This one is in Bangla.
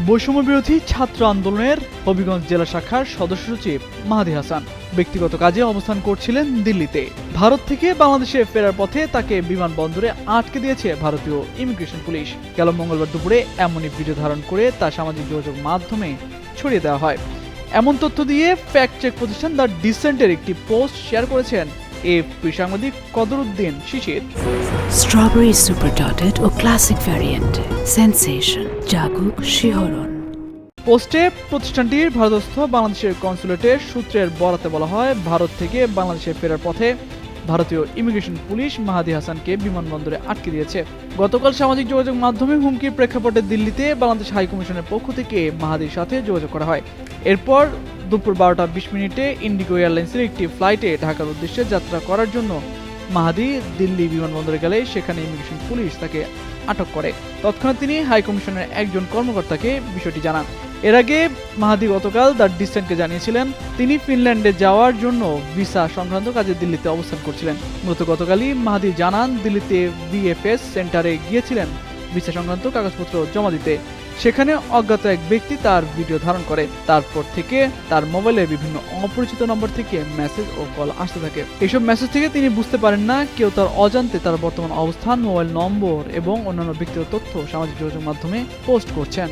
বৈষম্য বিরোধী ছাত্র আন্দোলনের হবিগঞ্জ জেলা শাখার সদস্য সচিব মাহাদী হাসান ব্যক্তিগত কাজে অবস্থান করছিলেন দিল্লিতে। ভারত থেকে বাংলাদেশে ফেরার পথে তাকে বিমানবন্দরে আটকে দিয়েছে ভারতীয় ইমিগ্রেশন পুলিশ। গেল মঙ্গলবার দুপুরে এমনই ভিডিও ধারণ করে তা সামাজিক যোগাযোগ মাধ্যমে ছড়িয়ে দেওয়া হয়। এমন তথ্য দিয়ে ফ্যাক্ট চেক প্রতিষ্ঠান দ্য ডিসেন্টের একটি পোস্ট শেয়ার করেছেন এএফপি সাংবাদিক কদরউদ্দিন শিশির। স্ট্রবেরি সুপার ডটেড ও ক্লাসিক ভ্যারিয়েন্টে সেন্সেশন জাগুক শিহরণ। পোস্টে প্রতিষ্ঠানটির ভারতস্থ বাংলাদেশের কনসুলেটের সূত্রের বরাতে বলা হয়, ভারত থেকে বাংলাদেশে ফেরার পথে ভারতীয় ইমিগ্রেশন পুলিশ মাহাদী হাসানকে বিমানবন্দরে আটকে দিয়েছে। গতকাল সামাজিক যোগাযোগ মাধ্যমে হুমকির প্রেক্ষাপটে দিল্লিতে বাংলাদেশ হাইকমিশনের পক্ষ থেকে মাহাদীর সাথে যোগাযোগ করা হয়। এরপর দুপুর 12টা 20 ইন্ডিগো এয়ারলাইন্সের একটি ফ্লাইটে ঢাকার উদ্দেশ্যে যাত্রা করার জন্য মাহাদী দিল্লি বিমানবন্দরে গেলে সেখানে ইমিগ্রেশন পুলিশ তাকে আটক করে। তৎক্ষণাৎ তিনি হাইকমিশনের একজন কর্মকর্তাকে বিষয়টি জানান। এর আগে মাহাদী গতকাল দ্য ডিসেন্টকে জানিয়েছিলেন তিনি ফিনল্যান্ডে যাওয়ার জন্য ভিসা সংক্রান্ত কাজে দিল্লিতে অবস্থান করছিলেন। মূলত গতকালই মাহাদী জানান দিল্লিতে বিএফএস সেন্টারে গিয়েছিলেন ভিসা সংক্রান্ত কাগজপত্র জমা দিতে। সেখানে অজ্ঞাত এক ব্যক্তি তার ভিডিও ধারণ করে। তারপর থেকে তার মোবাইলে বিভিন্ন অপরিচিত নম্বর থেকে মেসেজ ও কল আসতে থাকে। এসব মেসেজ থেকে তিনি বুঝতে পারেন না কেউ তার অজান্তে তার বর্তমান অবস্থান, মোবাইল নম্বর এবং অন্যান্য ব্যক্তিগত তথ্য সামাজিক যোগাযোগ মাধ্যমে পোস্ট করছেন।